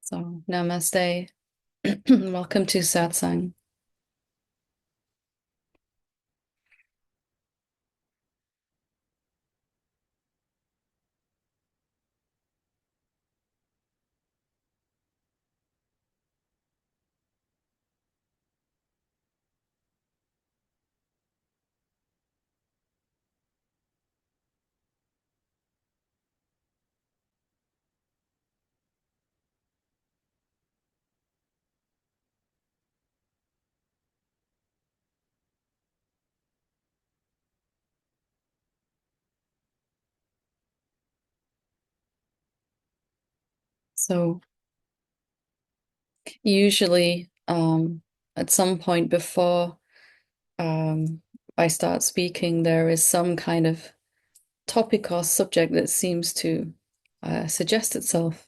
So, namaste. Welcome to Satsang. So, usually, at some point before um, I start speaking, there is some kind of topic or subject that seems to suggest itself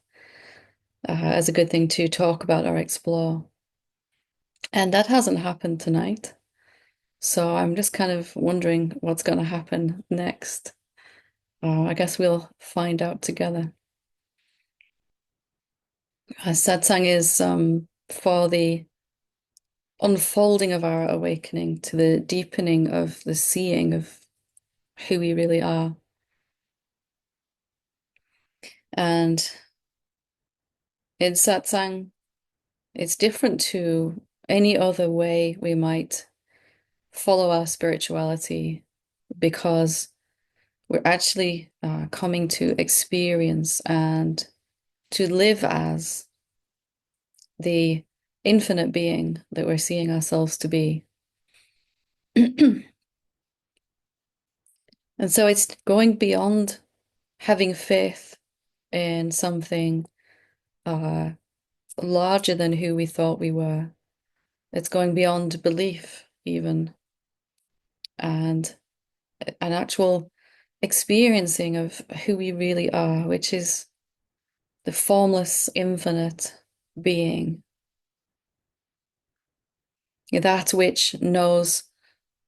as a good thing to talk about or explore. And that hasn't happened tonight. So, I'm just kind of wondering what's going to happen next. I guess we'll find out together. Satsang is for the unfolding of our awakening to the deepening of the seeing of who we really are. And in satsang, it's different to any other way we might follow our spirituality because we're actually coming to experience and to live as the infinite being that we're seeing ourselves to be. And so it's going beyond having faith in something uh, larger than who we thought we were. It's going beyond belief, even, and an actual experiencing of who we really are, which is the formless, infinite being, that which knows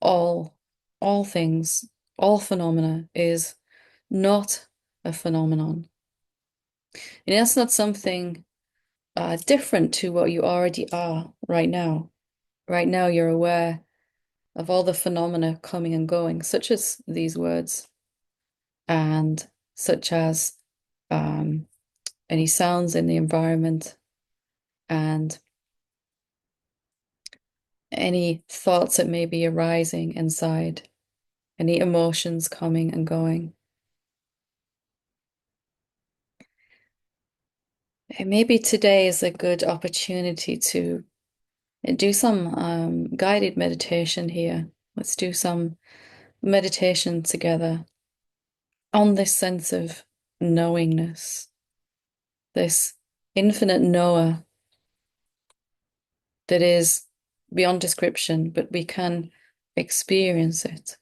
all, all things, all phenomena, is not a phenomenon. And that's not something different to what you already are right now. Right now, you're aware of all the phenomena coming and going, such as these words, and such as um, any sounds in the environment, and any thoughts that may be arising inside, any emotions coming and going. And maybe today is a good opportunity to do some guided meditation here. Let's do some meditation together on this sense of knowingness, this infinite knower that is beyond description, but we can experience it.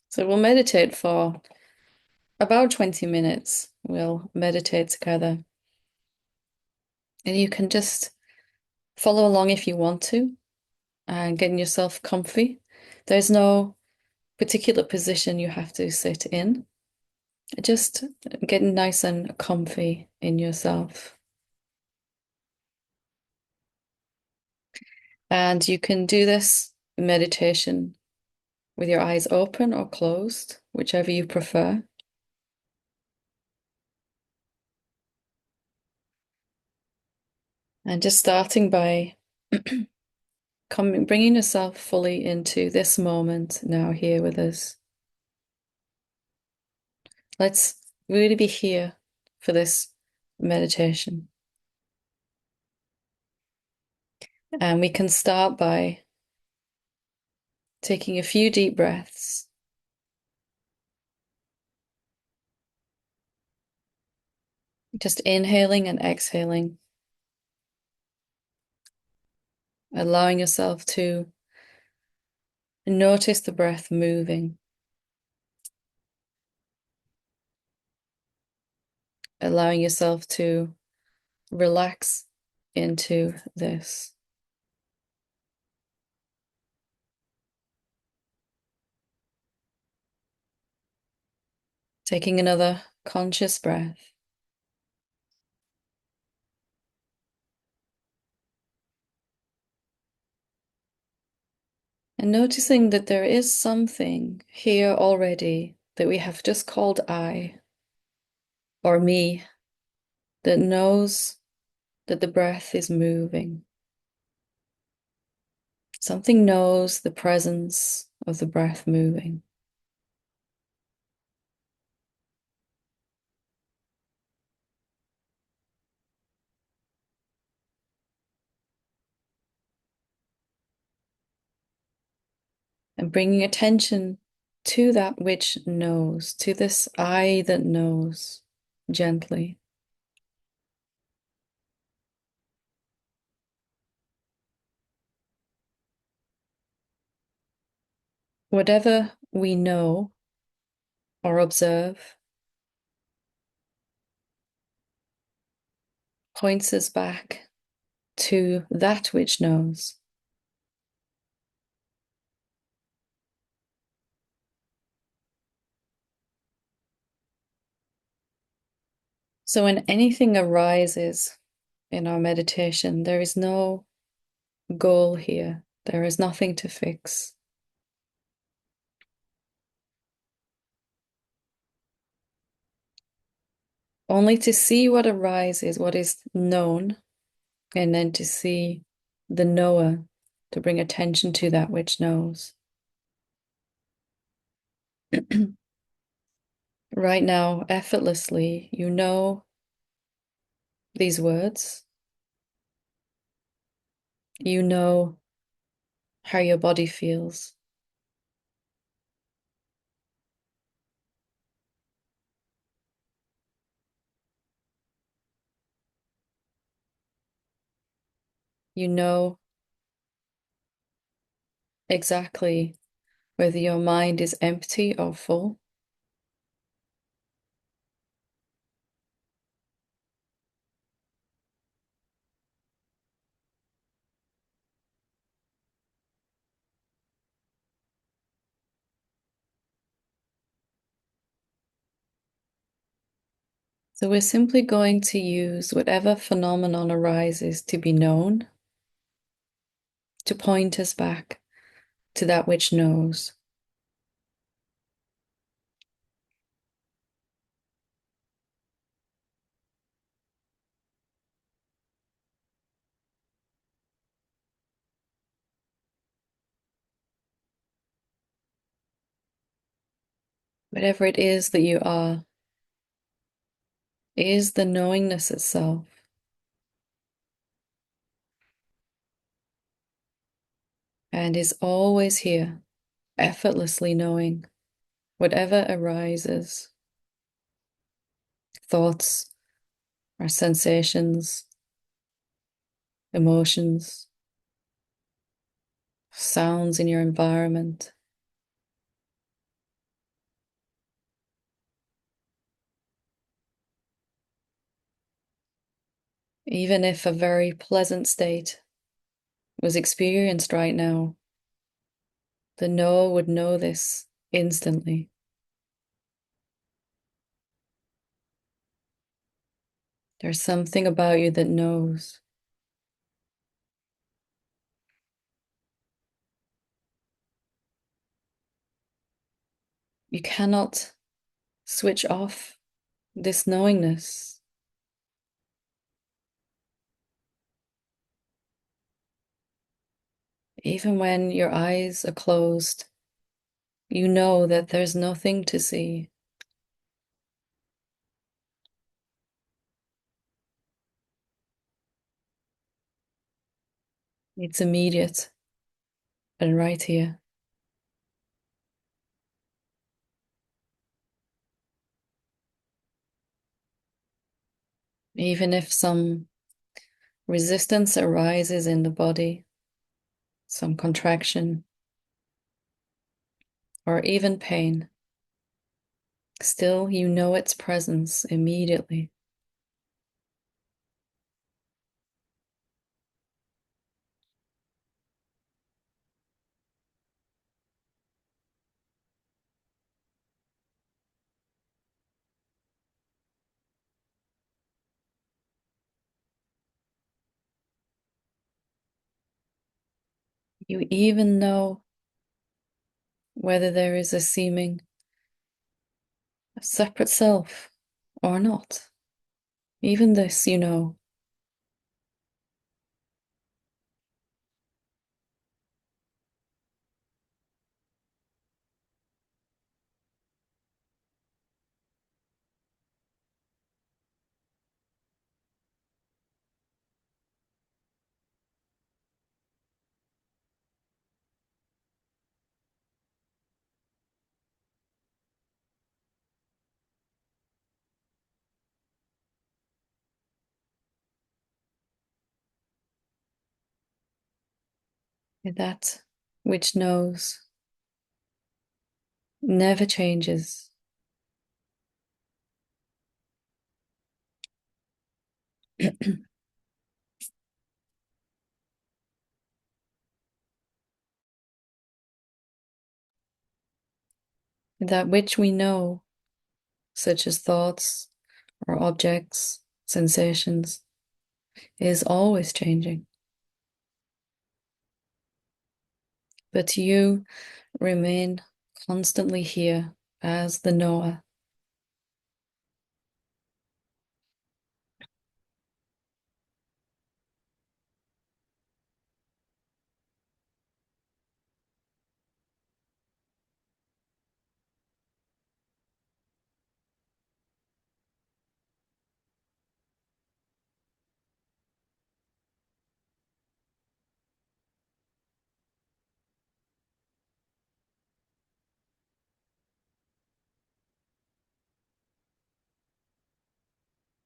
So we'll meditate for about 20 minutes. We'll meditate together. And you can just follow along if you want to and getting yourself comfy. There's no particular position you have to sit in. Just getting nice and comfy in yourself. And you can do this meditation with your eyes open or closed, whichever you prefer. And just starting by bringing yourself fully into this moment now here with us. Let's really be here for this meditation. And we can start by taking a few deep breaths. Just inhaling and exhaling, allowing yourself to notice the breath moving, allowing yourself to relax into this. Taking another conscious breath. And noticing that there is something here already that we have just called I or me that knows that the breath is moving. Something knows the presence of the breath moving. And bringing attention to that which knows, to this I that knows, gently. Whatever we know or observe points us back to that which knows. So when anything arises in our meditation, there is no goal here. There is nothing to fix. Only to see what arises, what is known, and then to see the knower, to bring attention to that which knows. Right now, effortlessly, you know these words. You know how your body feels. You know exactly whether your mind is empty or full. So we're simply going to use whatever phenomenon arises to be known to point us back to that which knows. Whatever it is that you are, is the knowingness itself. And is always here, effortlessly knowing whatever arises, thoughts or sensations, emotions, sounds in your environment. Even if a very pleasant state was experienced right now, the knower would know this instantly. There's something about you that knows. You cannot switch off this knowingness. Even when your eyes are closed, you know that there's nothing to see. It's immediate and right here. Even if some resistance arises in the body, some contraction, or even pain, still you know its presence immediately. You even know whether there is a seeming separate self or not. Even this, you know, that which knows never changes. That which we know, such as thoughts or objects, sensations, is always changing. But you remain constantly here as the knower.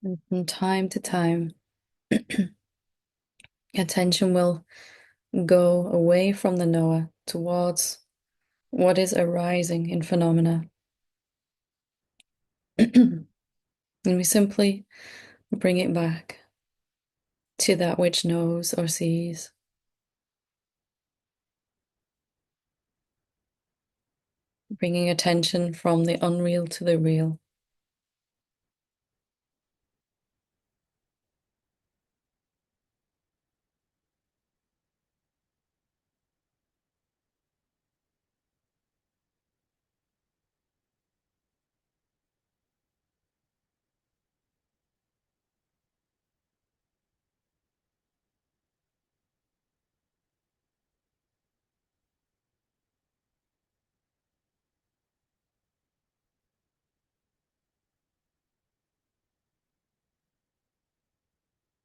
And from time to time, attention will go away from the knower towards what is arising in phenomena. And we simply bring it back to that which knows or sees. Bringing attention from the unreal to the real.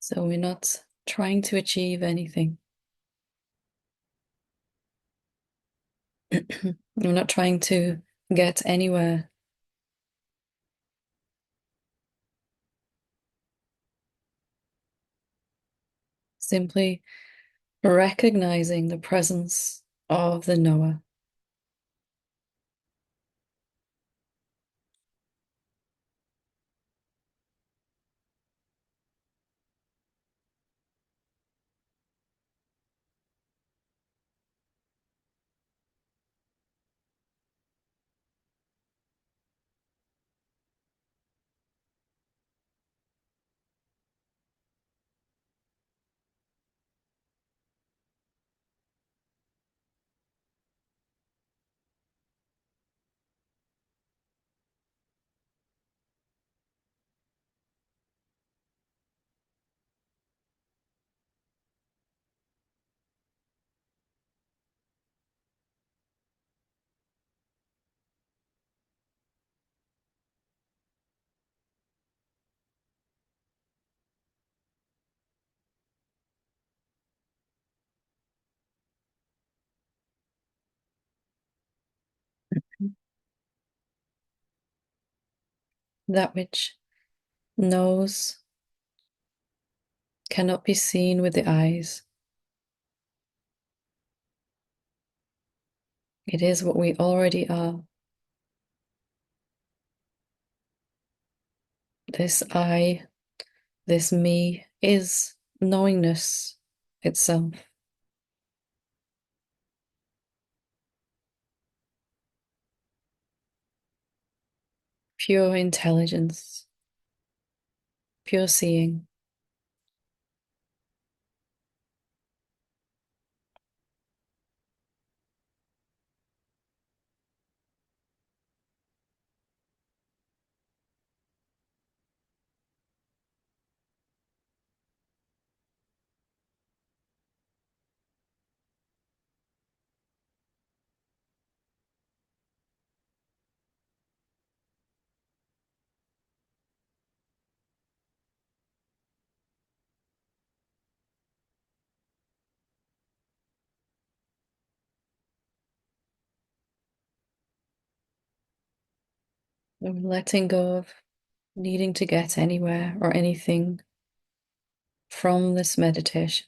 So we're not trying to achieve anything. We're not trying to get anywhere. Simply recognizing the presence of the knower. That which knows cannot be seen with the eyes. It is what we already are. This I, this me, is knowingness itself. Pure intelligence, pure seeing. We're letting go of needing to get anywhere or anything from this meditation,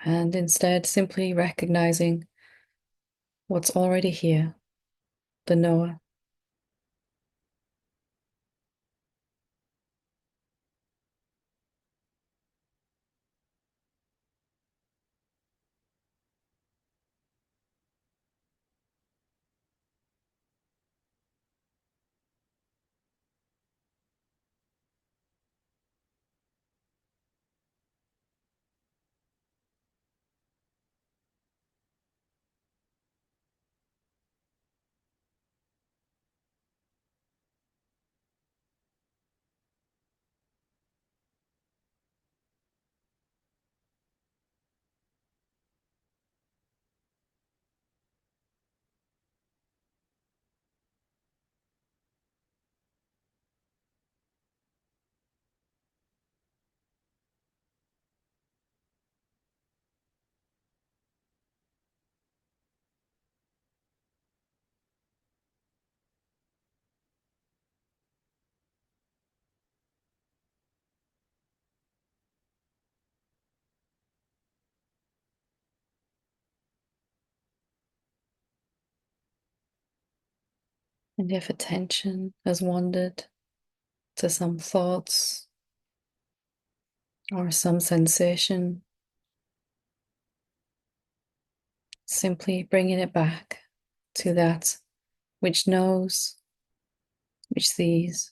and instead simply recognizing what's already here, the knower. And if attention has wandered to some thoughts or some sensation, simply bringing it back to that which knows, which sees.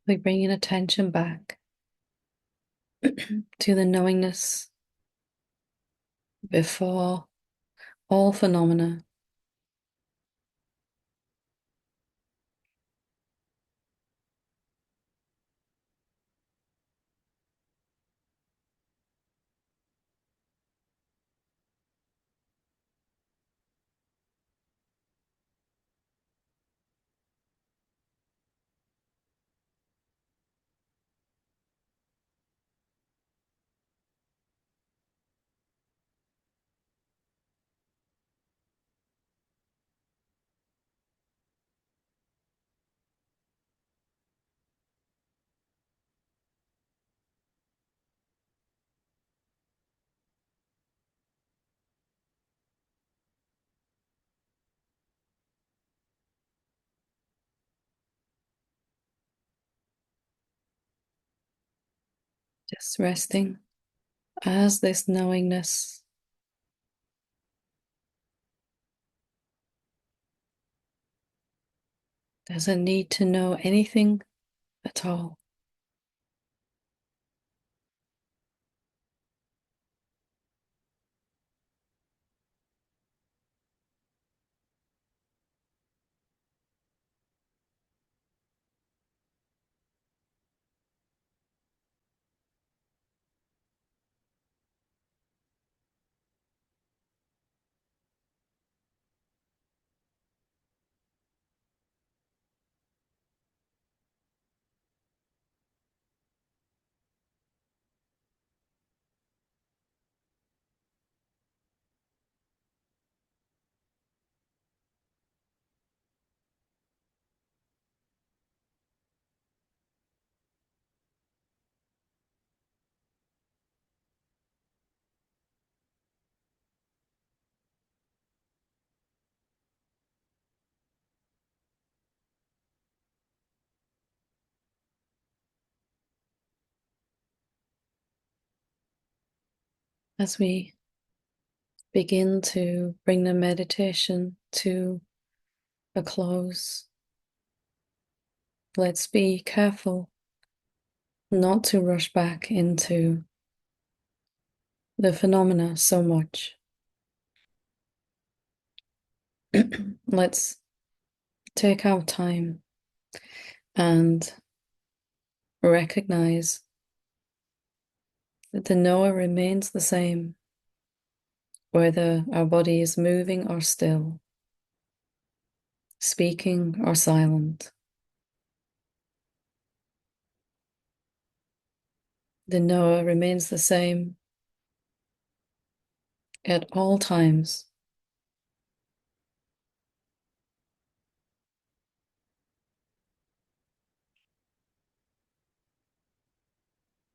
Simply bringing attention back to the knowingness before all phenomena. Just resting as this knowingness doesn't need to know anything at all. As we begin to bring the meditation to a close, let's be careful not to rush back into the phenomena so much. Let's take our time and recognize that the knower remains the same, whether our body is moving or still, speaking or silent. The knower remains the same at all times.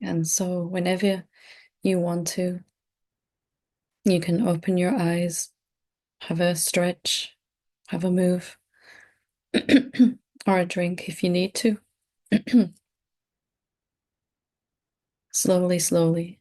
And so, whenever you want to, you can open your eyes, have a stretch, have a move, or a drink if you need to. Slowly, slowly.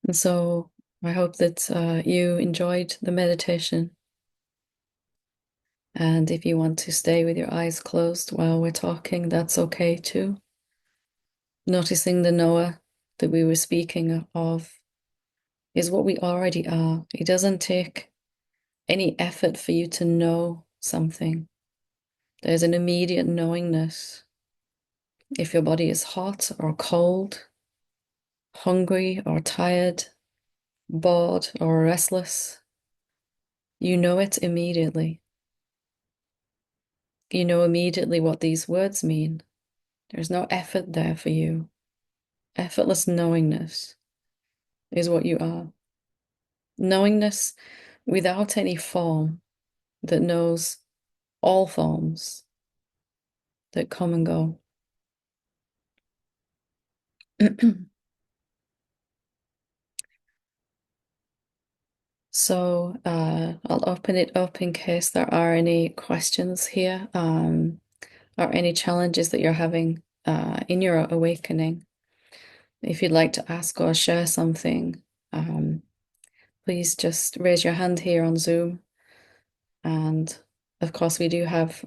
And so, I hope that you enjoyed the meditation. And if you want to stay with your eyes closed while we're talking, that's okay too. Noticing the knower that we were speaking of is what we already are. It doesn't take any effort for you to know something. There's an immediate knowingness. If your body is hot or cold, hungry or tired, bored or restless, you know it immediately. You know immediately what these words mean. There's no effort there for you. Effortless knowingness is what you are. Knowingness without any form that knows all forms that come and go. So I'll open it up in case there are any questions here, or any challenges that you're having in your awakening. If you'd like to ask or share something, please just raise your hand here on Zoom. And of course, we do have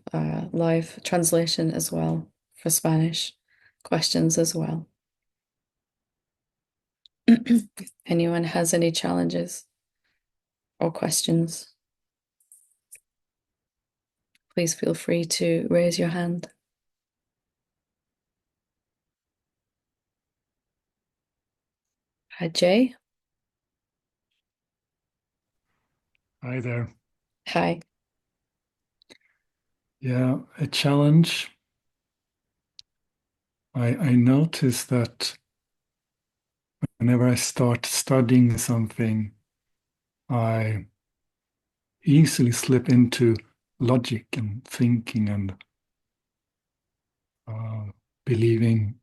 live translation as well for Spanish questions as well. If anyone has any challenges or questions, please feel free to raise your hand. Hi, Jay. Hi there. Hi. Yeah, a challenge. I notice that whenever I start studying something, I easily slip into logic and thinking and uh, believing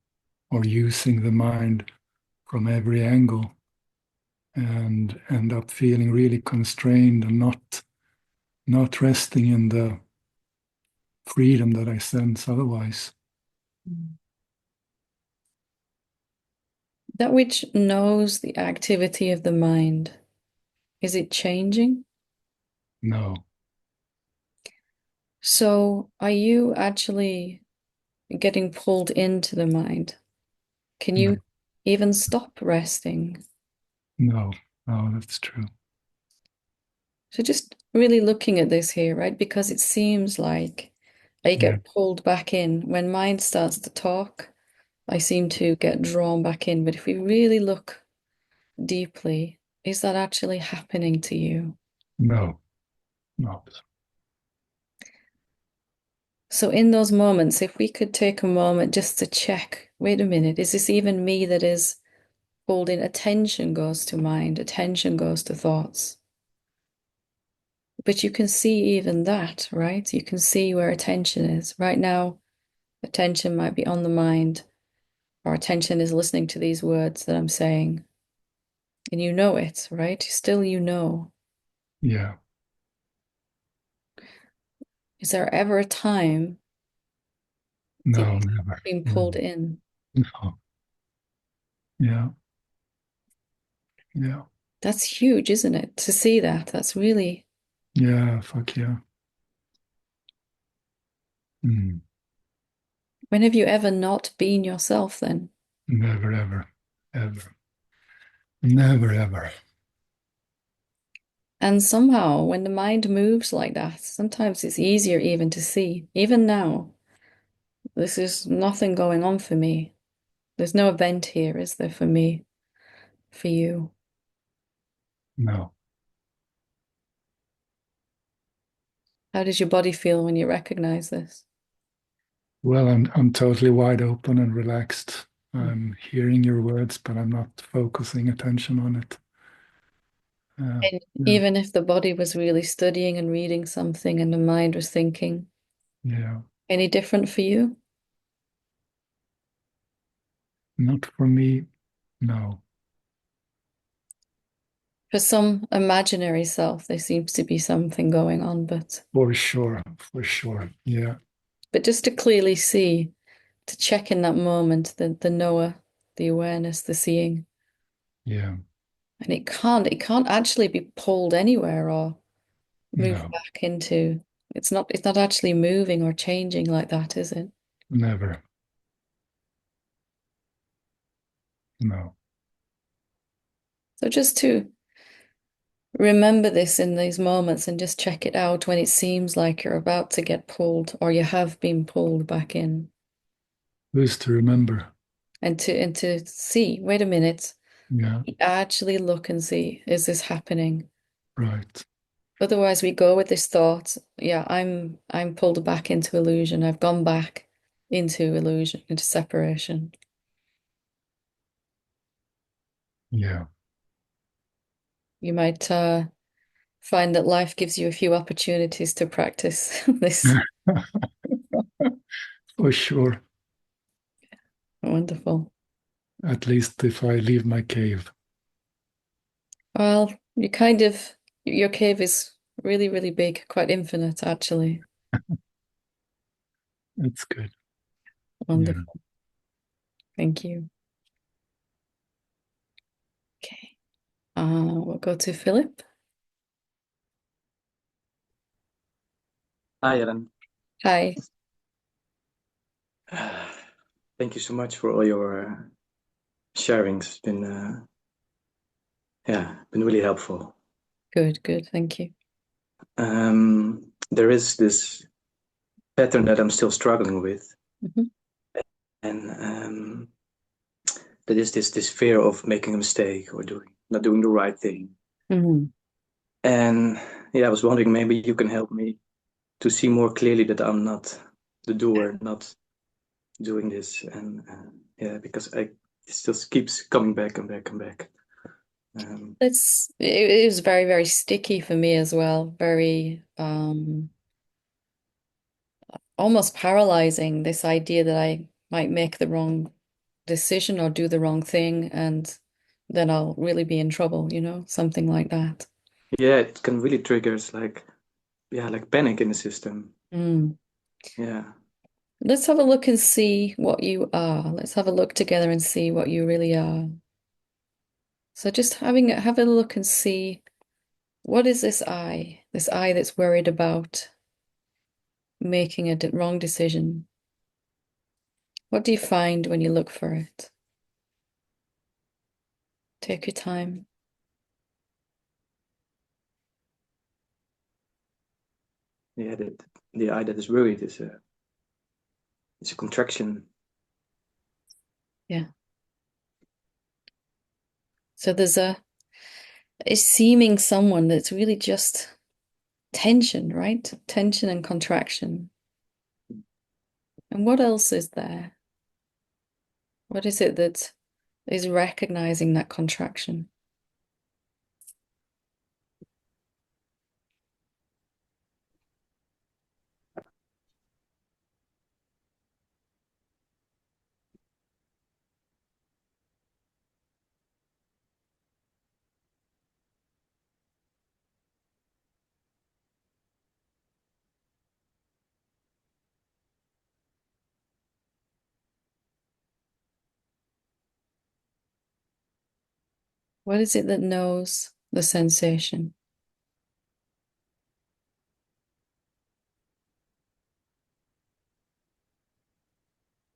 or using the mind from every angle and end up feeling really constrained and not resting in the freedom that I sense otherwise. That which knows the activity of the mind, is it changing? No, So are you actually getting pulled into the mind? Can no, you even stop resting? no, no, that's true. So just really looking at this here, right? Because it seems like I Yeah, get pulled back in. When mind starts to talk, I seem to get drawn back in. But if we really look deeply, is that actually happening to you? no, no. So in those moments, if we could take a moment just to check, wait a minute, is this even me that is pulled in? Attention goes to mind, attention goes to thoughts. But you can see even that, right? You can see where attention is. Right now, attention might be on the mind, or attention is listening to these words that I'm saying. and you know it, right? Still, you know. Yeah. Is there ever a time that No, you've never. been pulled No. in? No. Yeah. Yeah. That's huge, isn't it? To see that, that's really. Yeah. Fuck yeah. Mm. When have you ever not been yourself then? Never, ever, ever. Never, ever. And somehow, when the mind moves like that, sometimes it's easier even to see. Even now, this is nothing going on for me. There's no event here, is there, for me, for you? No. How does your body feel when you recognize this? Well, I'm totally wide open and relaxed. I'm hearing your words, but I'm not focusing attention on it. And Yeah. even if the body was really studying and reading something and the mind was thinking, Yeah. any different for you? Not for me. No. For some imaginary self, there seems to be something going on, For sure. For sure. Yeah. but just to clearly see, to check in that moment, the knower, the awareness, the seeing. Yeah. And it can't actually be pulled anywhere or moved No. back into. It's not actually moving or changing like that, is it? Never. No. So just to remember this in these moments and just check it out when it seems like you're about to get pulled or you have been pulled back in. Who's to remember? And to see, wait a minute, Yeah. actually look and see, is this happening? Right. Otherwise we go with this thought, yeah, I'm pulled back into illusion. I've gone back into illusion, into separation. Yeah. You might find that life gives you a few opportunities to practice this. For sure. Wonderful. At least if I leave my cave. Well, your cave is really, really big, quite infinite, actually. That's good. Yeah. Wonderful. Thank you. Okay. We'll go to Philip. Hi, Helen. Hi. Thank you so much for all your sharings. It's been been really helpful. Good, good. Thank you. There is this pattern that I'm still struggling with, Mhm. and that is this fear of making a mistake or not doing the right thing. Mhm. And yeah, I was wondering maybe you can help me to see more clearly that I'm not the doer, not doing this, and yeah, because it still keeps coming back and back and back. It was very, very sticky for me as well. Very almost paralyzing, this idea that I might make the wrong decision or do the wrong thing and then I'll really be in trouble, something like that. Yeah, it can really triggers like panic in the system. Mm. Yeah. Let's have a look and see what you are. Let's have a look together and see what you really are. So just have a look and see, what is this I that's worried about making a wrong decision? What do you find when you look for it? Take your time. Yeah, the eye that is worried is a contraction. Yeah. So there's a seeming someone that's really just tension, right? Tension and contraction. And what else is there? What is it that is recognizing that contraction? What is it that knows the sensation?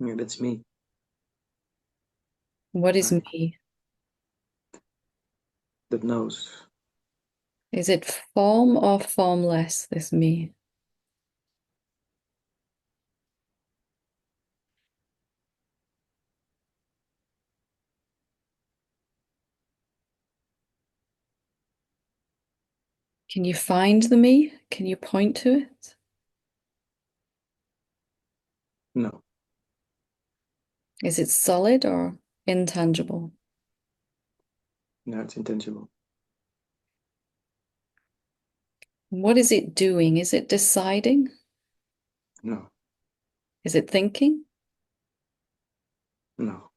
Yeah, that's me. What is Like me? that knows. Is it form or formless, this me? Can you find the me? Can you point to it? No, Is it solid or intangible? no, it's intangible. What is it doing? Is it deciding? No, Is it thinking? no,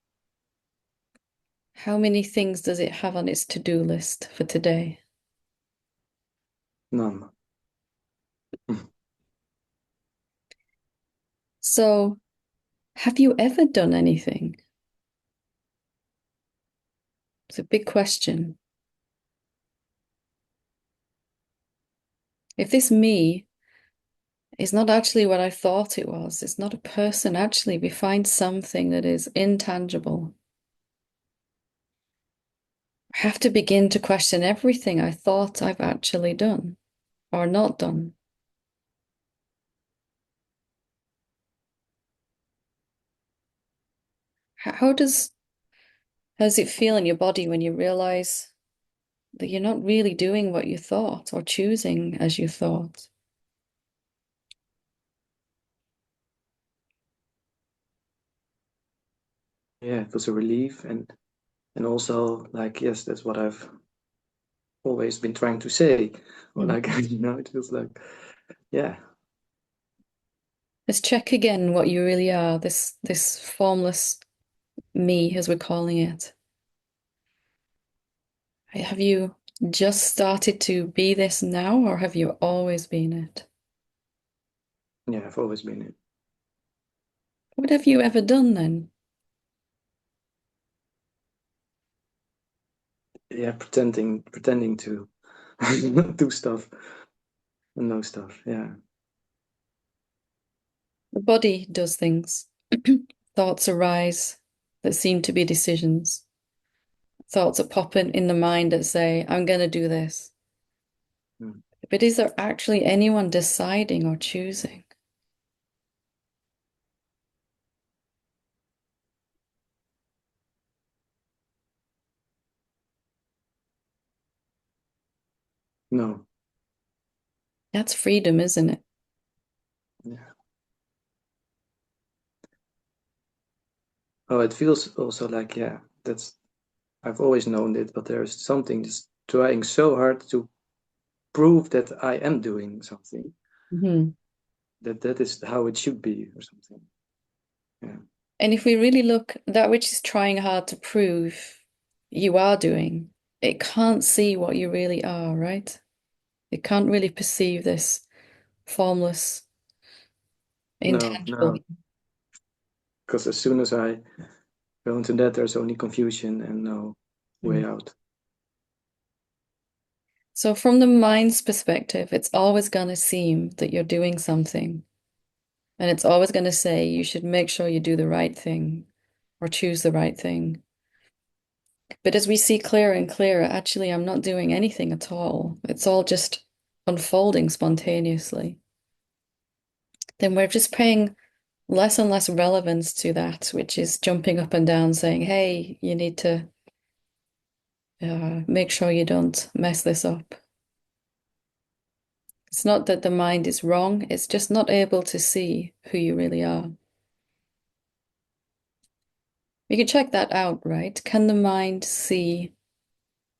How many things does it have on its to-do list for today? none. So, have you ever done anything? It's a big question. If this me is not actually what I thought it was, it's not a person, actually, we find something that is intangible. I have to begin to question everything I thought I've actually done or not done. How does it feel in your body when you realize that you're not really doing what you thought or choosing as you thought? Yeah, it was a relief, and also like, yes, that's what I've always been trying to say. Or Mm. like, it feels like, yeah, Let's check again what you really are, this formless me, as we're calling it. Have you just started to be this now, or have you always been it? yeah, I've always been it. What have you ever done then? Yeah, pretending to do stuff and know stuff. Yeah, The body does things. Thoughts arise that seem to be decisions. Thoughts that pop in the mind that say, I'm going to do this. mm. But is there actually anyone deciding or choosing? No, That's freedom, isn't it? yeah. Oh, it feels also like, yeah, that's I've always known it, but there's something that's trying so hard to prove that I am doing something. Mhm. That is how it should be, or something. Yeah, And if we really look, that which is trying hard to prove you are doing, it can't see what you really are, right? It can't really perceive this formless, no, intangible. no, because as soon as I go into that, there's only confusion and no way Mm. out. So, from the mind's perspective, it's always going to seem that you're doing something. And it's always going to say you should make sure you do the right thing or choose the right thing. But as we see clearer and clearer, actually, I'm not doing anything at all. It's all just unfolding spontaneously. Then we're just paying less and less relevance to that, which is jumping up and down saying, hey, you need to make sure you don't mess this up. It's not that the mind is wrong, it's just not able to see who you really are. We can check that out, right? Can the mind see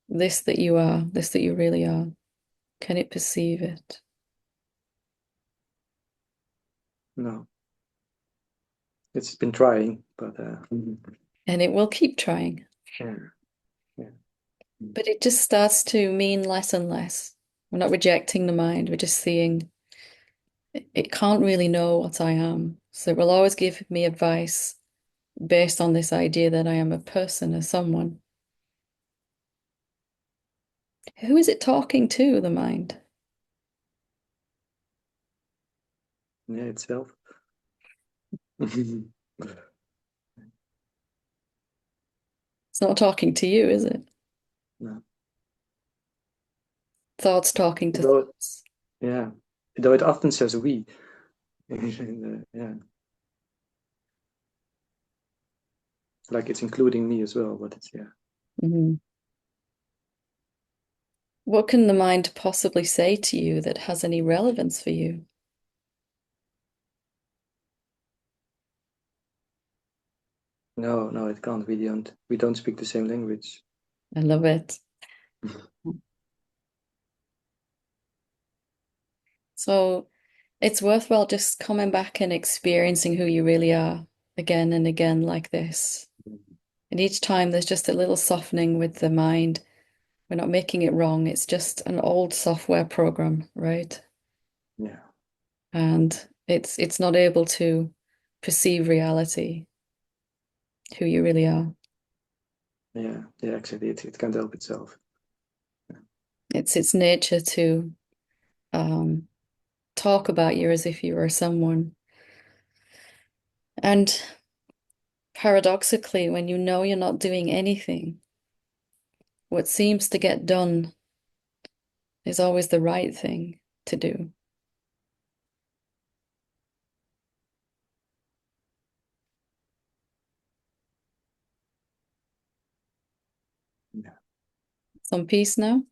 this that you are, this that you really are? Can it perceive it? No, it's been trying, but And it will keep trying, yeah, yeah, but it just starts to mean less and less. We're not rejecting the mind, we're just seeing it can't really know what I am. So it will always give me advice based on this idea that I am a person, a someone. Who is it talking to, the mind? Yeah, itself. It's not talking to you, is it? No. Thoughts talking to Though, thoughts. yeah, though it often says we. Yeah, like it's including me as well, but it's yeah. Mhm. What can the mind possibly say to you that has any relevance for you? No, no, it can't. We don't speak the same language. I love it. So it's worthwhile just coming back and experiencing who you really are again and again like this. And each time there's just a little softening with the mind. We're not making it wrong. It's just an old software program, right? Yeah, And it's not able to perceive reality, who you really are. yeah, yeah. Exactly. It can't help itself. It's its nature to um, talk about you as if you were someone. And paradoxically, when you know you're not doing anything, what seems to get done is always the right thing to do. Yeah, Some peace now.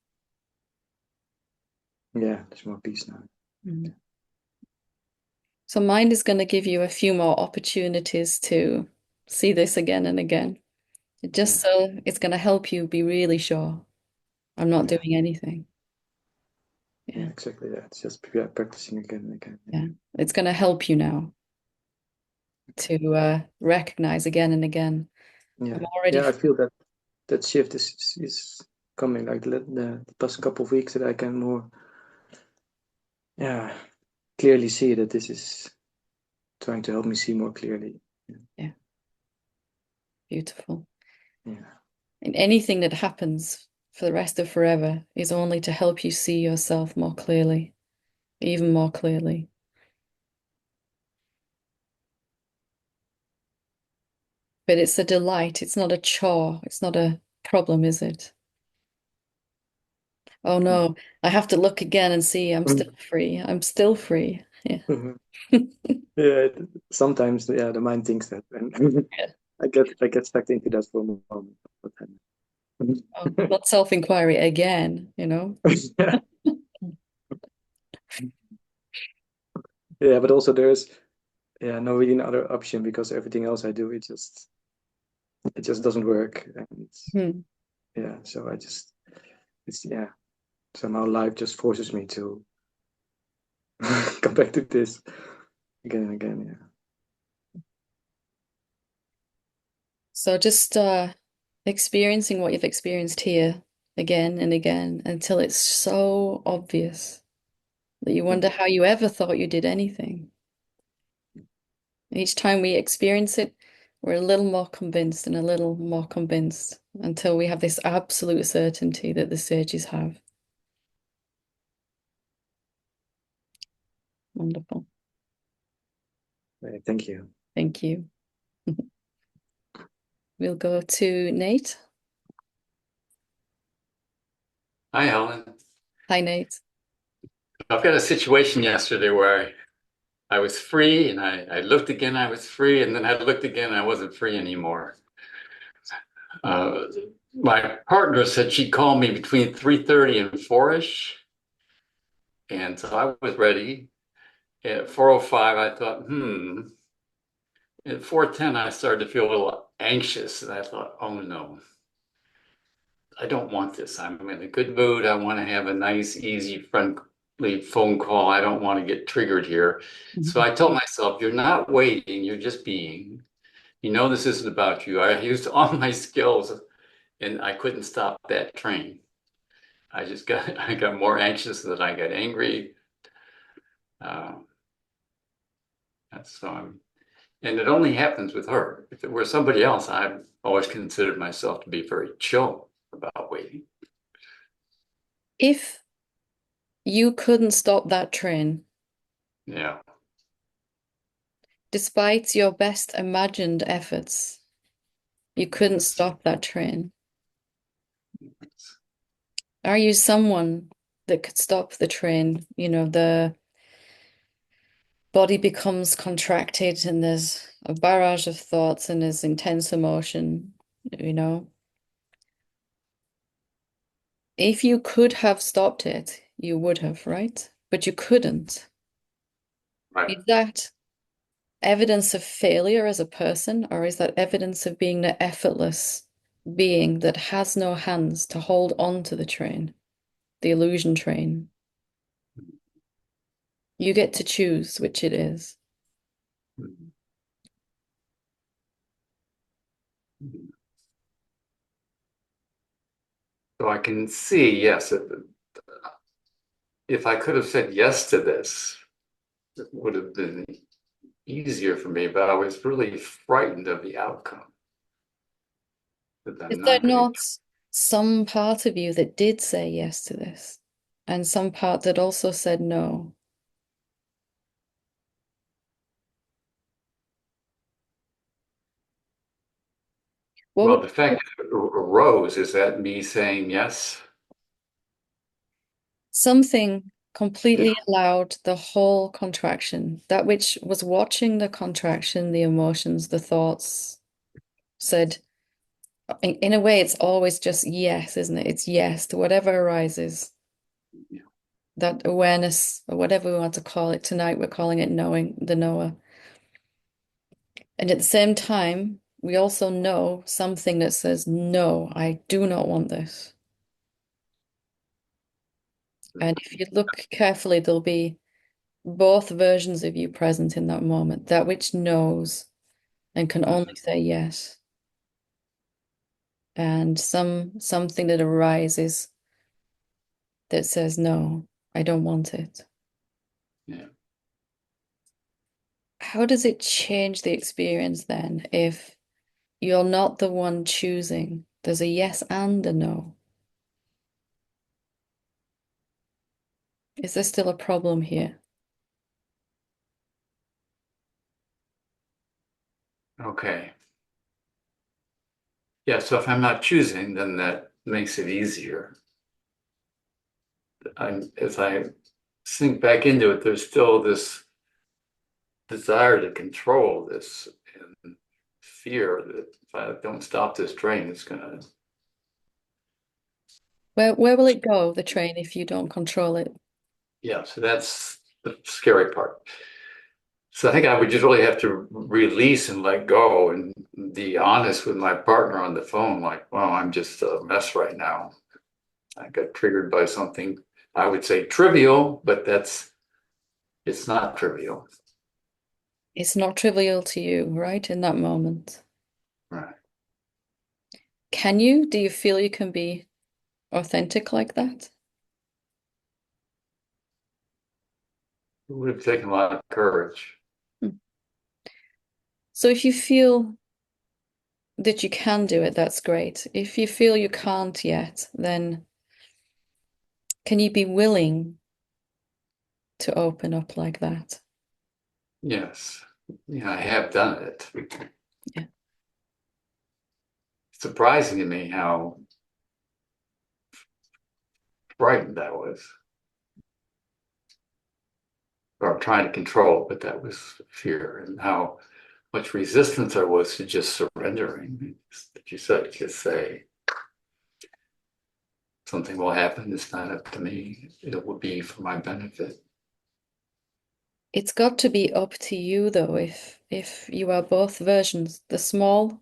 yeah. There's more peace now. Mm. So mind is going to give you a few more opportunities to see this again and again. Just Yeah, so it's going to help you be really sure I'm not yeah, doing anything. yeah. Yeah, Exactly. Yeah, it's just practicing again and again. Yeah, yeah. It's going to help you now okay. to recognize again and again. I'm Yeah, already, yeah. I feel that shift is coming. Like the past couple of weeks that I can more, yeah, clearly see that this is trying to help me see more clearly. Yeah, yeah, beautiful. yeah, And anything that happens for the rest of forever is only to help you see yourself more clearly, even more clearly. But it's a delight. It's not a chore. It's not a problem, is it? Oh no, I have to look again and see I'm still free. I'm still free. Yeah. yeah. Yeah, sometimes yeah, the mind thinks that, and I get stuck into that for a moment. But Oh, then, not self-inquiry again, you know? yeah, yeah, but also there's yeah no really other option because everything else I do it just doesn't work, and Hmm. yeah, so it's yeah somehow life just forces me to come back to this again and again. Yeah, So just experiencing what you've experienced here again and again until it's so obvious that you yeah, wonder how you ever thought you did anything. Each time we experience it, we're a little more convinced and a little more convinced until we have this absolute certainty that the sages have. Wonderful. right, thank you. Thank you. We'll go to Nate. Hi, Helen. Hi, Nate. I've got a situation yesterday where I was free and I looked again, I was free, and then I looked again, I wasn't free anymore. Uh, my partner said she'd call me between 3:30 and 4-ish. And so I was ready. At 4:05, I thought, At 4:10, I started to feel a little anxious. And I thought, oh no, I don't want this. I'm in a good mood. I want to have a nice, easy, friendly phone call. I don't want to get triggered here. So Mhm. I told myself, you're not waiting, you're just being. You know, this isn't about you. I used all my skills and I couldn't stop that train. I got more anxious than I got angry. Uh, so and it only happens with her. If it were somebody else, I've always considered myself to be very chill about waiting. If you couldn't stop that train, Yeah. despite your best imagined efforts, you couldn't stop that train. Are you someone that could stop the train? You know, the body becomes contracted and there's a barrage of thoughts and there's intense emotion, you know. If you could have stopped it, you would have, right? But you couldn't. Right. Is that evidence of failure as a person, or is that evidence of being the effortless being that has no hands to hold on to the train, the illusion train? You get to choose which it is. Mhm. So I can see, yes, if I could have said yes to this, it would have been easier for me, but I was really frightened of the outcome that Is I'm there not going to. not some part of you that did say yes to this, and some part that also said no? What Well, would the fact that it arose, is that me saying yes? something Yeah. completely allowed the whole contraction, that which was watching the contraction, the emotions, the thoughts, said, in a way, it's always just yes, isn't it? It's yes to whatever arises. Yeah. That awareness, or whatever we want to call it tonight, we're calling it knowing, the knower. And at the same time, we also know something that says, no, I do not want this. And if you look carefully, there'll be both versions of you present in that moment, that which knows and can only say yes, and something that arises that says, no, I don't want it. Yeah. How does it change the experience then if you're not the one choosing? There's a yes and a no. Is there still a problem here? Okay. Yeah, so if I'm not choosing, then that makes it easier. As I sink back into it, there's still this desire to control this and fear that if I don't stop this train, it's gonna. Where will it go, the train, if you don't control it? Yeah, so that's the scary part. So I think I would just really have to release and let go and be honest with my partner on the phone, like, well, I'm just a mess right now. I got triggered by something I would say trivial, but it's not trivial. It's not trivial to you, right? In that moment. Right. Do you feel you can be authentic like that? It would have taken a lot of courage. Hmm. So if you feel that you can do it, that's great. If you feel you can't yet, then can you be willing to open up like that? Yes. Yeah, I have done it. Yeah. It's surprising to me how frightened I was, or trying to control, but that was fear, and how much resistance there was to just surrendering. That you said, just say, something will happen. It's not up to me. It will be for my benefit. It's got to be up to you though, if you are both versions. The small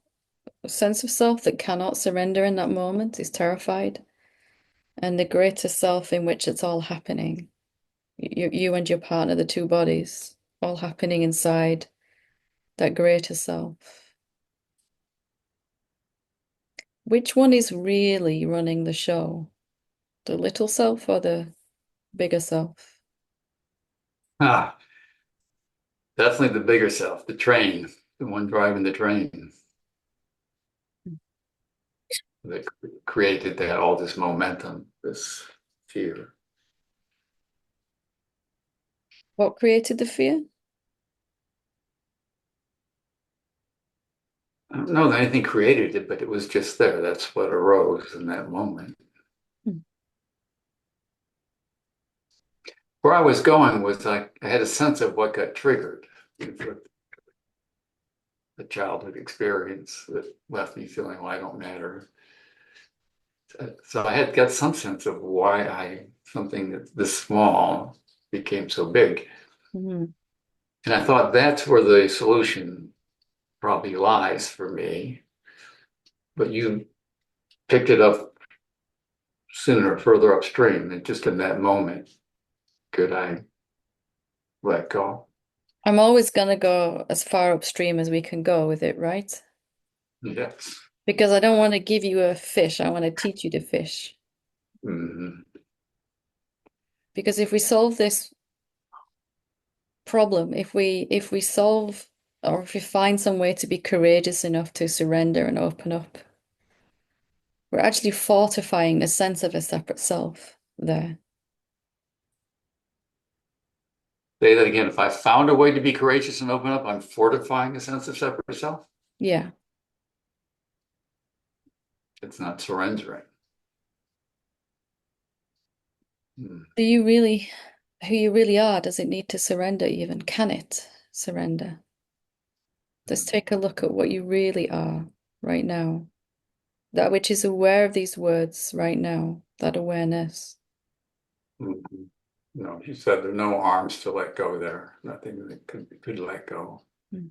sense of self that cannot surrender in that moment is terrified, and the greater self in which it's all happening. You and your partner, the two bodies, all happening inside that greater self. Which one is really running the show? The little self or the bigger self? Ah, definitely the bigger self, the train, the one driving the train that created that all this momentum, this fear. What created the fear? I don't know that anything created it, but it was just there. That's what arose in that moment. Hmm. Where I was going was I had a sense of what got triggered. The childhood experience that left me feeling, well, I don't matter. So I had got some sense of why something that's this small became so big. Mm-hmm. And I thought that's where the solution probably lies for me. But you picked it up sooner, further upstream, and just in that moment, could I let go? I'm always going to go as far upstream as we can go with it, right? Yes. Because I don't want to give you a fish. I want to teach you to fish. Mm-hmm. Because if we solve this problem, if we solve or if we find some way to be courageous enough to surrender and open up, we're actually fortifying a sense of a separate self there. Say that again. If I found a way to be courageous and open up, I'm fortifying a sense of separate self. Yeah. It's not surrendering. Mm. Do you really, who you really are, does it need to surrender even? Can it surrender? Let's take a look at what you really are right now. That which is aware of these words right now, that awareness. Mm-hmm. No, you said there are no arms to let go there. Nothing that could let go. Mm.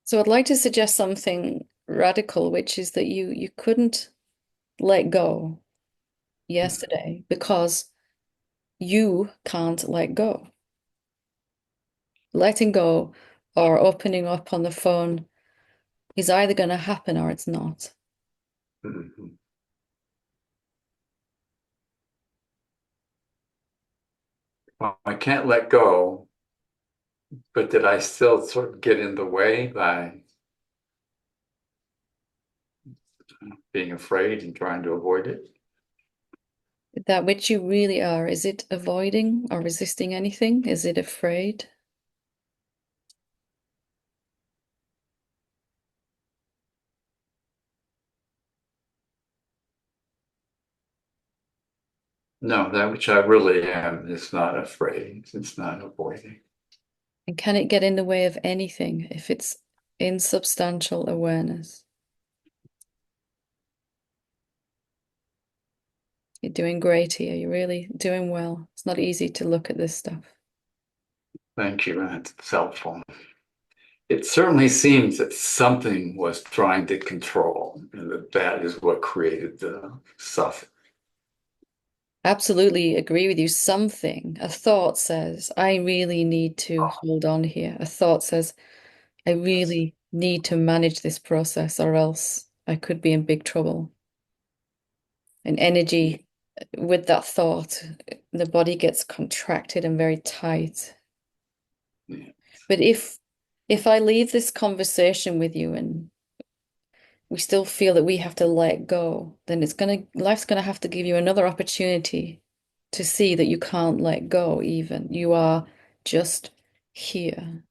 So I'd like to suggest something radical, which is that you couldn't let go yesterday because you can't let go. Letting go or opening up on the phone is either going to happen or it's not. Mm-hmm. Well, I can't let go, but did I still sort of get in the way by being afraid and trying to avoid it? That which you really are, is it avoiding or resisting anything? Is it afraid? No, that which I really am is not afraid. It's not avoiding. And can it get in the way of anything if it's insubstantial awareness? You're doing great here. You're really doing well. It's not easy to look at this stuff. Thank you. That's helpful. It certainly seems that something was trying to control, and that is what created the suffering. Absolutely agree with you. Something, a thought says, I really need to hold on here. A thought says, I really need to manage this process or else I could be in big trouble. And energy with that thought, the body gets contracted and very tight. Yeah. But if I leave this conversation with you and we still feel that we have to let go, then life's gonna have to give you another opportunity to see that you can't let go even. You are just here,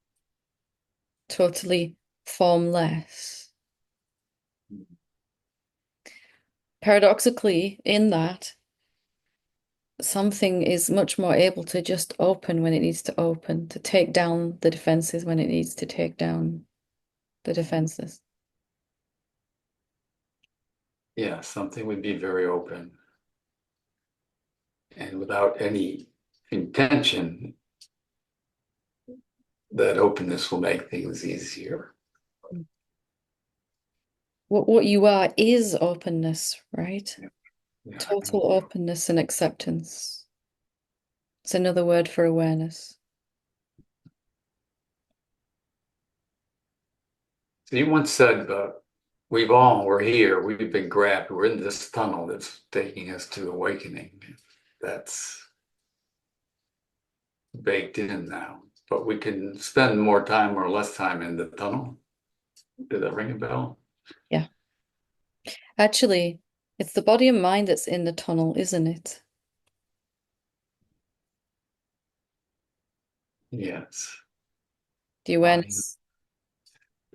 totally formless. Paradoxically, in that, something is much more able to just open when it needs to open, to take down the defenses when it needs to take down the defenses. Yeah, something would be very open and without any intention, that openness will make things easier. What you are is openness, right? Yeah. Total openness and acceptance. It's another word for awareness. So you once said, we're here, we've been grabbed, we're in this tunnel that's taking us to awakening. That's baked in now, but we can spend more time or less time in the tunnel. Did that ring a bell? Yeah. Actually, It's the body and mind that's in the tunnel, isn't it? Yes. The Body. awareness,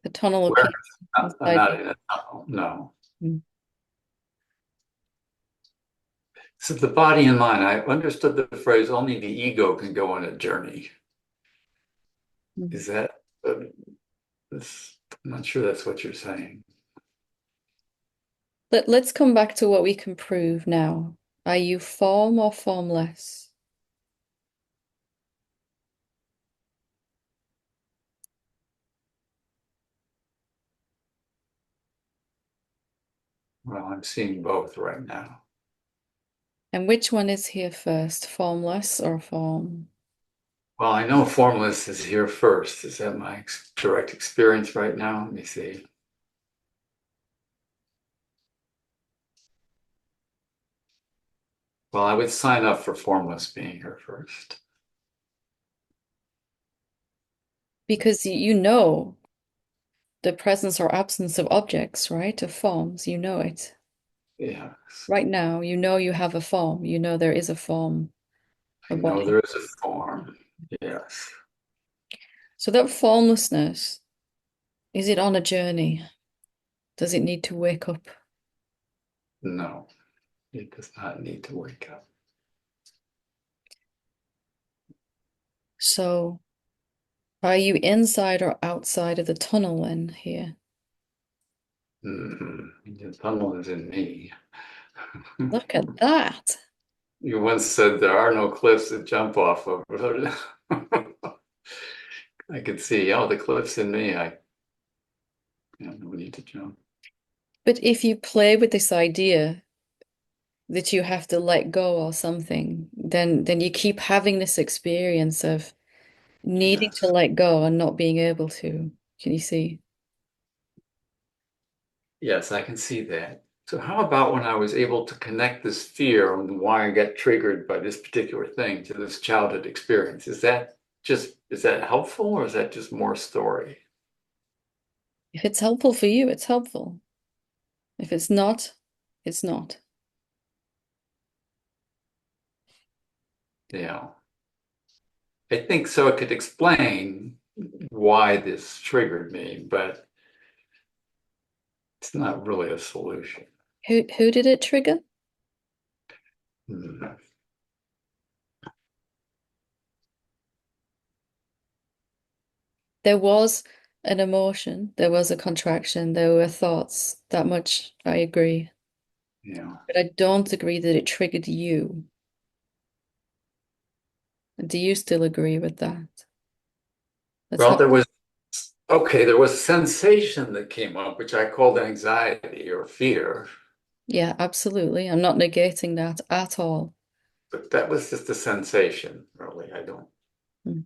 the tunnel Where? appears I'm inside not you. in a tunnel. No. Mm. So the body and mind, I understood the phrase only the ego can go on a journey. Mm. Is that, I'm not sure that's what you're saying. Let's come back to what we can prove now. Are you form or formless? Well, I'm seeing both right now. And which one is here first, formless or form? Well, I know formless is here first. Is that my direct experience right now? Let me see. Well, I would sign up for formless being here first. Because you know the presence or absence of objects, right? Of forms, you know it. Yes. Right now, you know you have a form. You know there is a form, I a know body. there is a form. Yes. So that formlessness, is it on a journey? Does it need to wake up? No, it does not need to wake up. So are you inside or outside of the tunnel then here? The tunnel is in me. Look at that. You once said there are no cliffs to jump off of. I could see, oh, the cliff's in me. No need to jump. But if you play with this idea that you have to let go or something, then you keep having this experience of needing to Yes. let go and not being able to. Can you see? Yes, I can see that. So how about when I was able to connect this fear and why I got triggered by this particular thing to this childhood experience? Is that helpful or is that just more story? If it's helpful for you, it's helpful. If it's not, it's not. Yeah. I think so it could explain why this triggered me, but it's not really a solution. Who did it trigger? Hmm. There was an emotion, there was a contraction, there were thoughts. That much I agree. Yeah. But I don't agree that it triggered you. Do you still agree with that? That's Well, not, there was a sensation that came up, which I called anxiety or fear, yeah, absolutely. I'm not negating that at all. but that was just a sensation, really. Mm.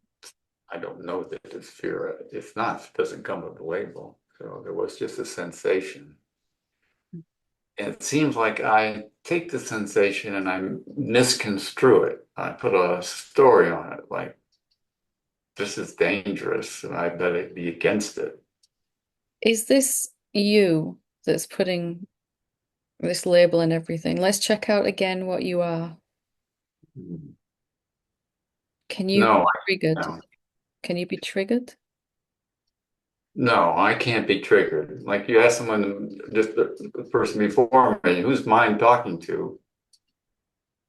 I don't know that it's fear. It's not, it doesn't come with a label. So there was just a sensation. And it seems like I take the sensation and I misconstrue it. I put a story on it, like this is dangerous and I better be against it. Is this you that's putting this label and everything? Let's check out again what you are. Can you be No, triggered? no, Can you be triggered? no, I can't be triggered. Like you ask someone, just the person before me, who's mind talking to?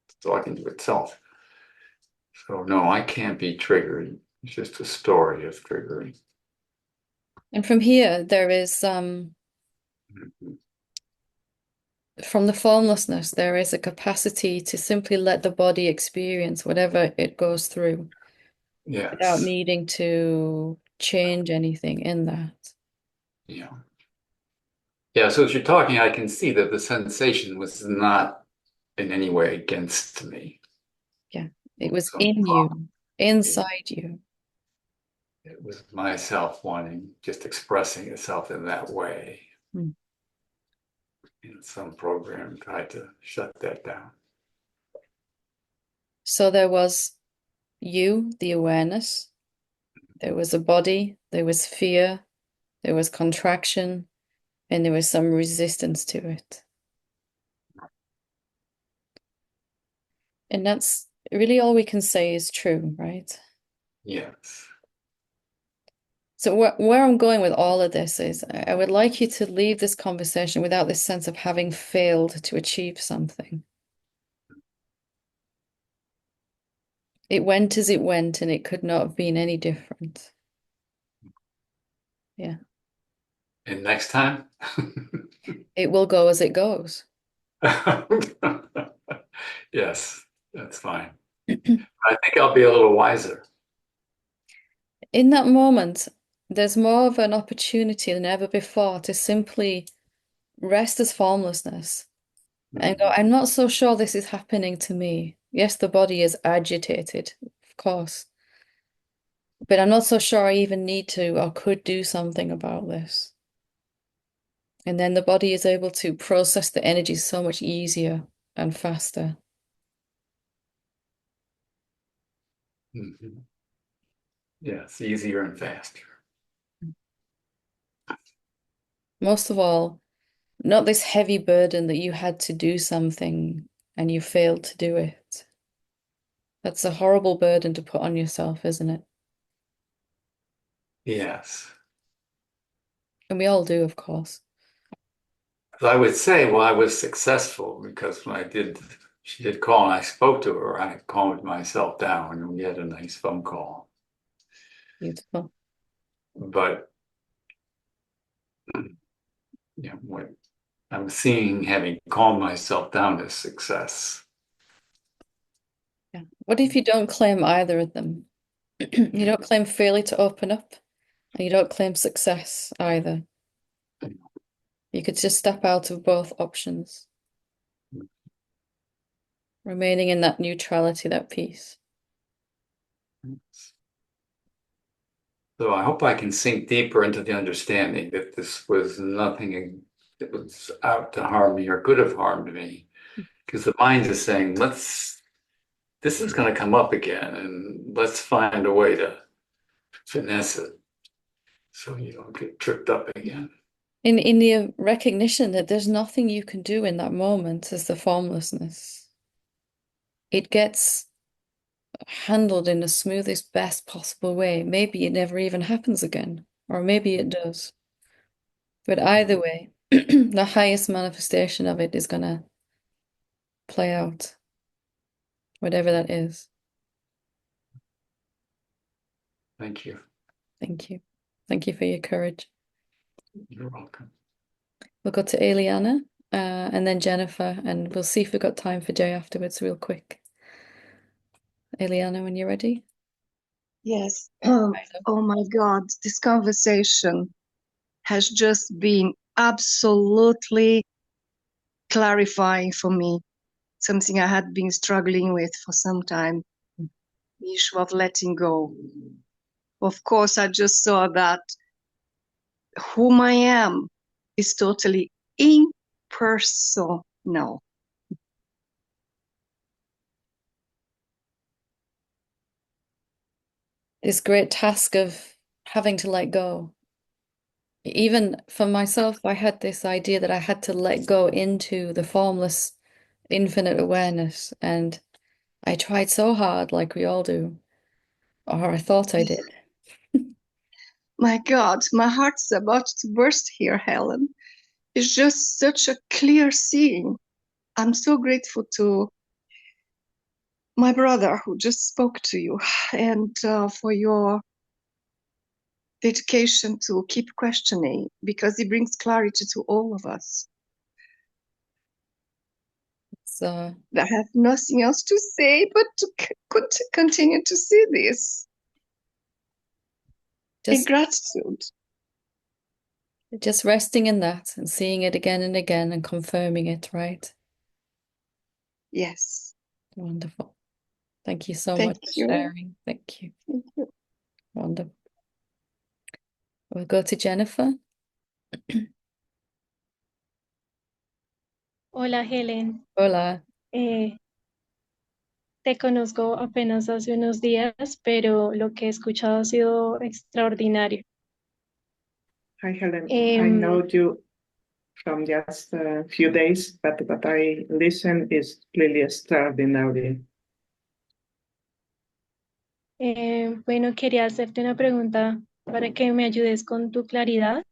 It's talking to itself. So no, I can't be triggered. It's just a story of triggering. And from here, there is from the formlessness, there is a capacity to simply let the body experience whatever it goes through without Yes. needing to change anything in that. Yeah. Yeah. So as you're talking, I can see that the sensation was not in any way against me. Yeah, it was So in you, inside you. it was myself wanting, just expressing itself in that way. Mm. And some program tried to shut that down. So there was you, the awareness, there was a body, there was fear, there was contraction, and there was some resistance to it. And that's really all we can say is true, right? Yes. So where I'm going with all of this is I would like you to leave this conversation without this sense of having failed to achieve something. It went as it went, and it could not have been any different. Yeah. And next time? It will go as it goes. Yes, that's fine. I think I'll be a little wiser. In that moment, there's more of an opportunity than ever before to simply rest as formlessness and go, I'm not so sure this is happening to me. Yes, the body is agitated, of course, but I'm not so sure I even need to or could do something about this. And then the body is able to process the energy so much easier and faster. Mhm. Yes, easier and faster. Most of all, not this heavy burden that you had to do something and you failed to do it. That's a horrible burden to put on yourself, isn't it? Yes. And we all do, of course. I would say, well, I was successful because when she did call and I spoke to her, I calmed myself down and we had a nice phone call. Beautiful. But what I'm seeing having calmed myself down as success. Yeah. What if you don't claim either of them? You don't claim failure to open up, and you don't claim success either. You could just step out of both options, remaining in that neutrality, that peace. So I hope I can sink deeper into the understanding that this was nothing that was out to harm me or could have harmed me. Because the mind is saying, this is going to come up again, and let's find a way to finesse it so you don't get tripped up again. In the recognition that there's nothing you can do in that moment as the formlessness. It gets handled in the smoothest, best possible way. Maybe it never even happens again, or maybe it does. But either way, the highest manifestation of it is going to play out, whatever that is. Thank you. Thank you. Thank you for your courage. You're welcome. We'll go to Eliana and then Jennifer, and we'll see if we've got time for Jay afterwards, real quick. Eliana, when you're ready. Yes. Oh my God, this conversation has just been absolutely clarifying for me, something I had been struggling with for some time, the issue of letting go. Of course, I just saw that whom I am is totally impersonal. This great task of having to let go. Even for myself, I had this idea that I had to let go into the formless, infinite awareness. And I tried so hard, like we all do, or I thought I did. My God, my heart's about to burst here, Helen. It's just such a clear seeing. I'm so grateful to my brother who just spoke to you and for your dedication to keep questioning because it brings clarity to all of us. So I have nothing else to say but to continue to see this in gratitude. Just resting in that and seeing it again and again and confirming it, right? Yes. Wonderful. Thank you so Thank much for you. sharing. Thank you. Thank you. Wonderful. We'll go to Jennifer. Hola Helen, Hola. te conozco apenas hace unos días, pero lo que he escuchado ha sido extraordinario. Hi, Helen. I know you from just a few days, but what I listen is really extraordinary. Bueno, quería hacerte una pregunta para que me ayudes con tu claridad.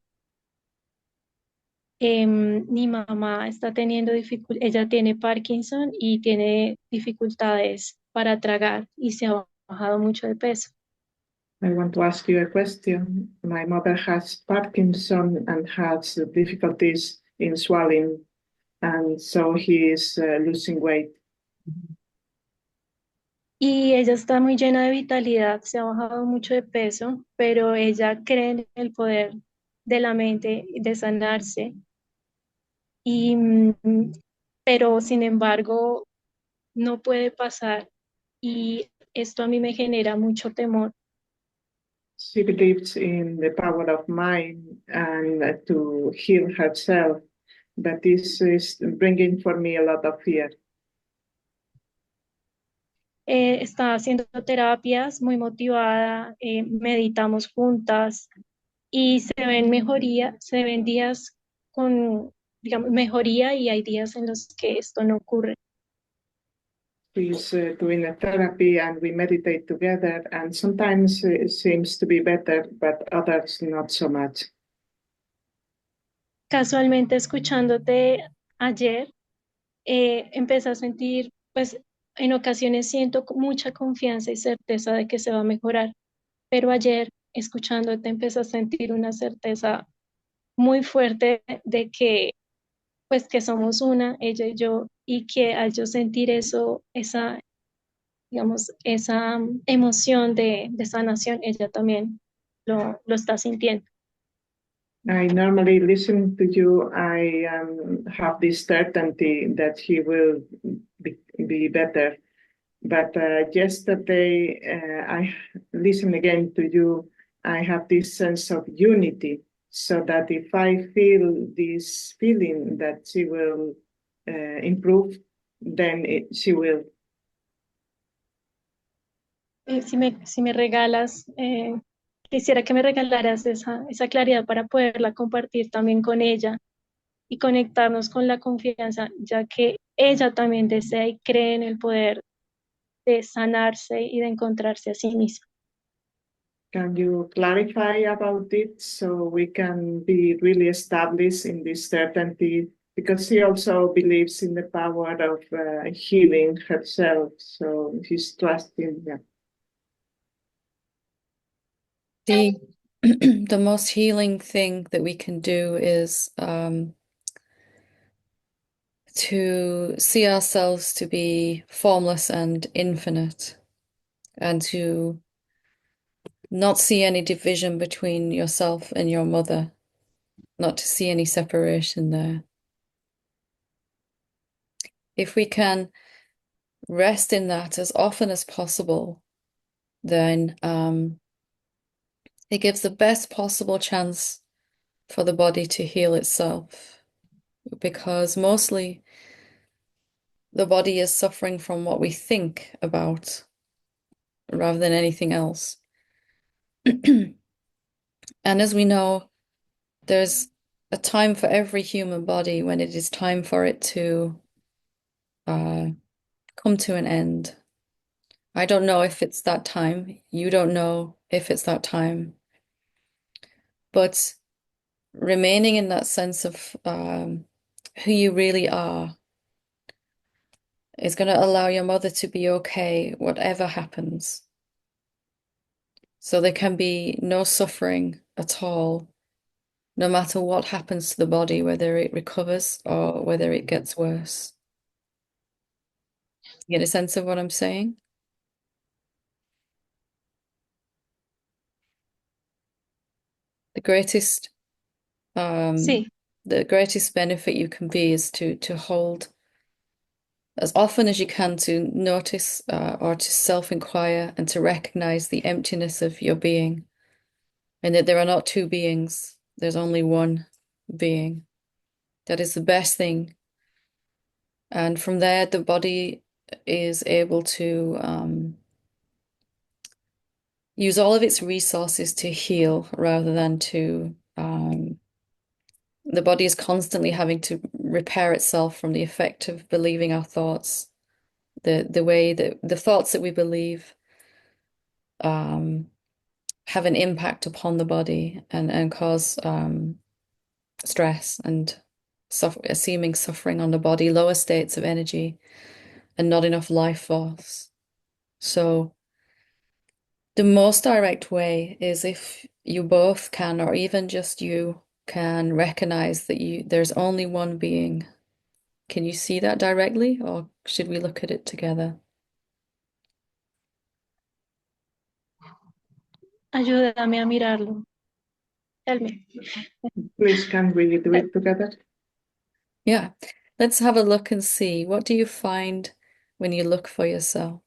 Mi mamá está teniendo ella tiene Parkinson y tiene dificultades para tragar y se ha bajado mucho de peso. I want to ask you a question. My mother has Parkinson and has difficulties in swallowing, and so he is losing weight. Y ella está muy llena de vitalidad, se ha bajado mucho de peso, pero ella cree en el poder de la mente de sanarse. Y, pero sin embargo, no puede pasar. Y esto a mí me genera mucho temor. She believes in the power of mind and to heal herself, but this is bringing for me a lot of fear. Está haciendo terapias, muy motivada, meditamos juntas y se ven días con, digamos, mejoría y hay días en los que esto no ocurre. She's doing a therapy and we meditate together, and sometimes it seems to be better, but others not so much. Casualmente escuchándote ayer, empecé a sentir, pues en ocasiones siento mucha confianza y certeza de que se va a mejorar, pero ayer escuchándote empecé a sentir una certeza muy fuerte de que pues que somos una, ella y yo, y que al yo sentir eso, esa, digamos, esa emoción de sanación, ella también lo está sintiendo. I normally listen to you. I have this certainty that he will be better. But yesterday, I listened again to you. I have this sense of unity, so that if I feel this feeling that she will improve, then she will. Si me regalas, quisiera que me regalaras esa claridad para poderla compartir también con ella y conectarnos con la confianza, ya que ella también desea y cree en el poder de sanarse y de encontrarse a sí misma. Can you clarify about it so we can be really established in this certainty? Because she also believes in the power of healing herself, so she's trusting. Yeah. The most healing thing that we can do is to see ourselves to be formless and infinite, and to not see any division between yourself and your mother, not to see any separation there. If we can rest in that as often as possible, then it gives the best possible chance for the body to heal itself, because mostly the body is suffering from what we think about rather than anything else. And as we know, there's a time for every human body when it is time for it to come to an end. I don't know if it's that time. You don't know if it's that time. But remaining in that sense of who you really are is going to allow your mother to be okay, whatever happens. So there can be no suffering at all, no matter what happens to the body, whether it recovers or whether it gets worse. You get a sense of what I'm saying? The greatest Sí, the greatest benefit you can be is to hold as often as you can, to notice or to self-inquire and to recognize the emptiness of your being, and that there are not two beings, there's only one being. That is the best thing. And from there, the body is able to use all of its resources to heal rather than to the body is constantly having to repair itself from the effect of believing our thoughts, the way that the thoughts that we believe have an impact upon the body and cause stress and seeming suffering on the body, lower states of energy, and not enough life force. So the most direct way is if you both can, or even just you can recognize that there's only one being. Can you see that directly, or should we look at it together? Ayúdame a mirarlo. Help me. Please, can we do it together? Yeah. Let's have a look and see. What do you find when you look for yourself?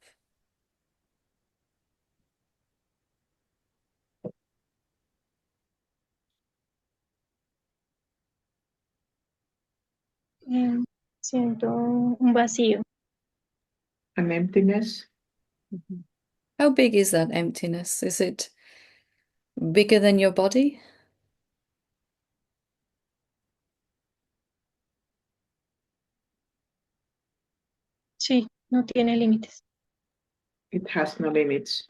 Siento un vacío. An emptiness. How big is that emptiness? Is it bigger than your body? Sí, no tiene límites. It has no limits.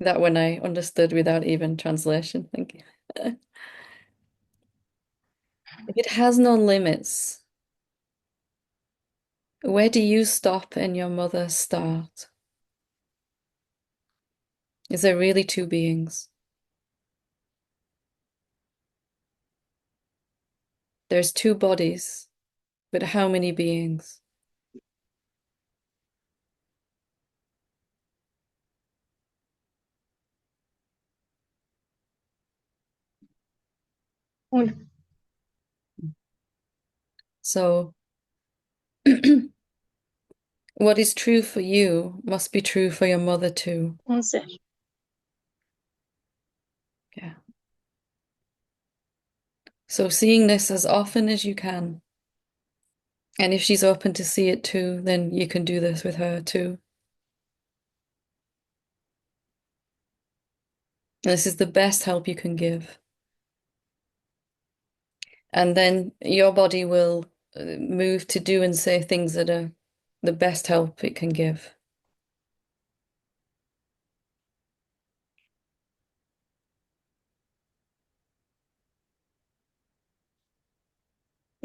That one I understood without even translation. Thank you. It has no limits. Where do you stop and your mother start? Is there really two beings? There's two bodies, but how many beings? Uno. So what is true for you must be true for your mother too. Un ser. Yeah. So seeing this as often as you can. And if she's open to see it too, then you can do this with her too. This is the best help you can give. And then your body will move to do and say things that are the best help it can give.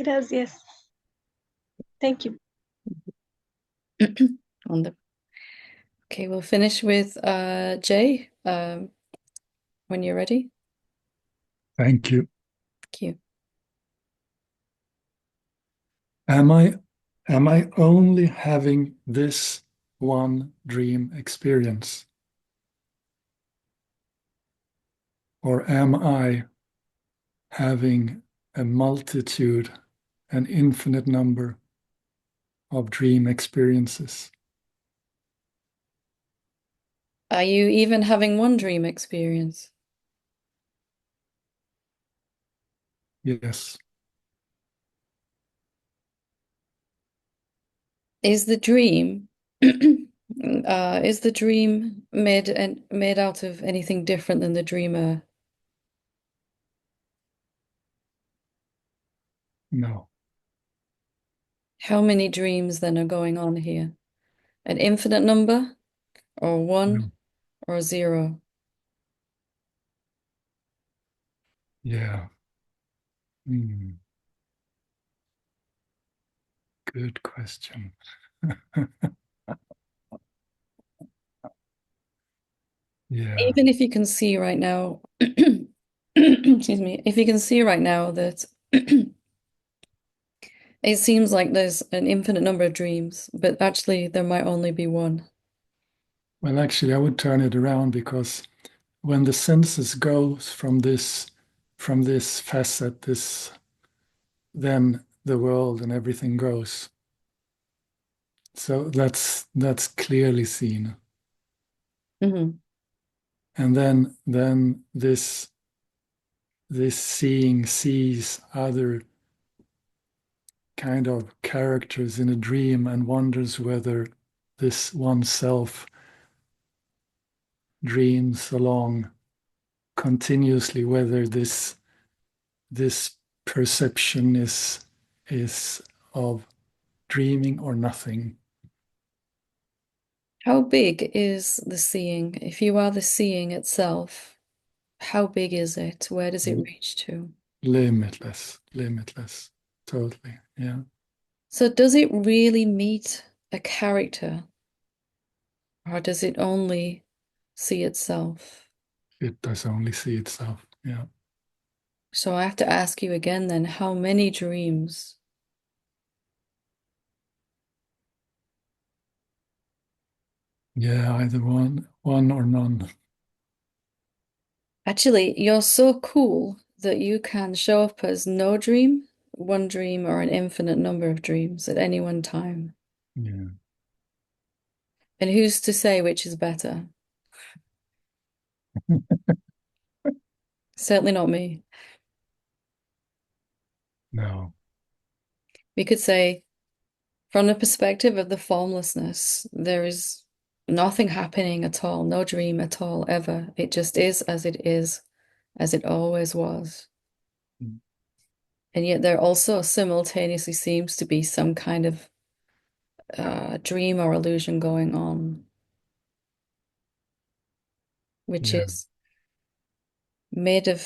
Gracias. Thank you. Okay, we'll finish with Jay when you're ready. Thank you. Thank you. Am I only having this one dream experience? Or am I having a multitude, an infinite number of dream experiences? Are you even having one dream experience? Yes. Is the dream made out of anything different than the dreamer? No. How many dreams then are going on here? An infinite number, or one, No. or zero? Yeah. Good question. Yeah. Even if you can see right now, excuse me, if you can see right now that it seems like there's an infinite number of dreams, but actually there might only be one. Well, actually, I would turn it around, because when the senses goes from this facet, then the world and everything goes. So that's clearly seen. Mm-hmm. And then this seeing sees other kind of characters in a dream and wonders whether this oneself dreams along continuously, whether this perception is of dreaming or nothing. How big is the seeing? If you are the seeing itself, how big is it? Where does it reach to? Limitless, limitless, totally, yeah. So does it really meet a character, or does it only see itself? It does only see itself, yeah. So I have to ask you again then, how many dreams? Yeah, either one or none. Actually, you're so cool that you can show up as no dream, one dream, or an infinite number of dreams at any one time. Yeah. And who's to say which is better? Certainly not me. No. We could say, from the perspective of the formlessness, there is nothing happening at all, no dream at all, ever. It just is, as it always was. Mm. And yet there also simultaneously seems to be some kind of dream or illusion going on, which Yeah, is made of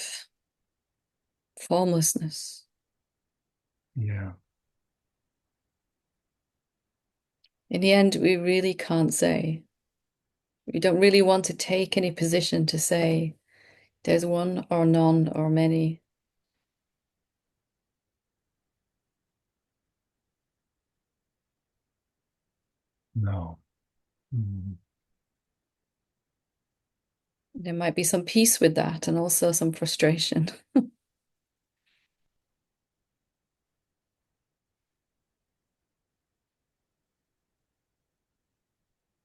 formlessness. yeah, In the end, we really can't say. We don't really want to take any position to say there's one or none or many. no. Mm. There might be some peace with that and also some frustration.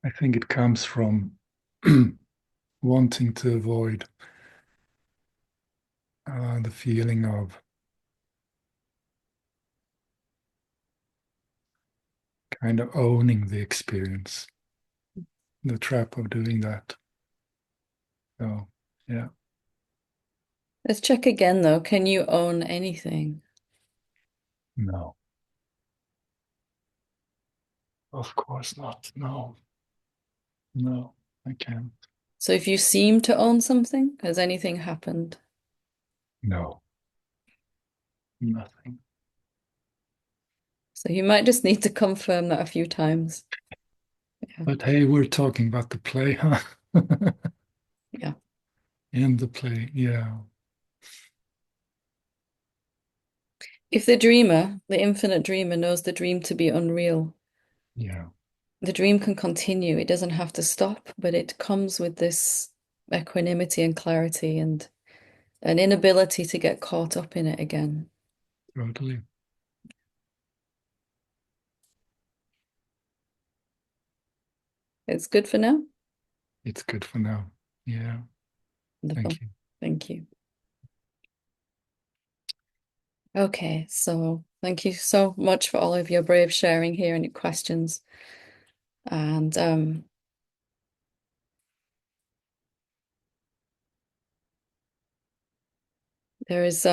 I think it comes from wanting to avoid the feeling of kind of owning the experience, the trap of doing that. So, yeah, Let's check again though. Can you own anything? no, of course not. No, no, I can't. So if you seem to own something, has anything happened? No, nothing. So you might just need to confirm that a few times. Yeah. But hey, we're talking about the play, huh? Yeah. In the play, yeah, If the dreamer, the infinite dreamer, knows the dream to be unreal, yeah, the dream can continue. It doesn't have to stop, but it comes with this equanimity and clarity and an inability to get caught up in it again. totally. It's good for now. It's good for now. Yeah, Wonderful. thank you. Thank you. Okay, so thank you so much for all of your brave sharing here and your questions. And there is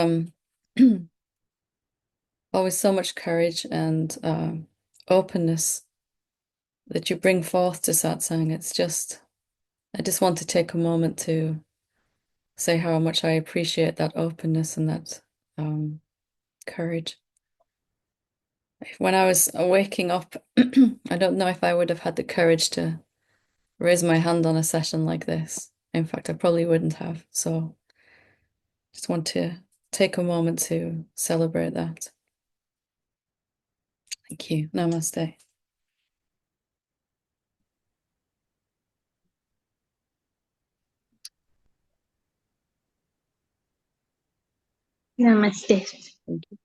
always so much courage and openness that you bring forth to satsang. I just want to take a moment to say how much I appreciate that openness and that courage. When I was waking up, I don't know if I would have had the courage to raise my hand on a session like this. In fact, I probably wouldn't have. So just want to take a moment to celebrate that. Thank you. Namaste. Namaste. Thank you.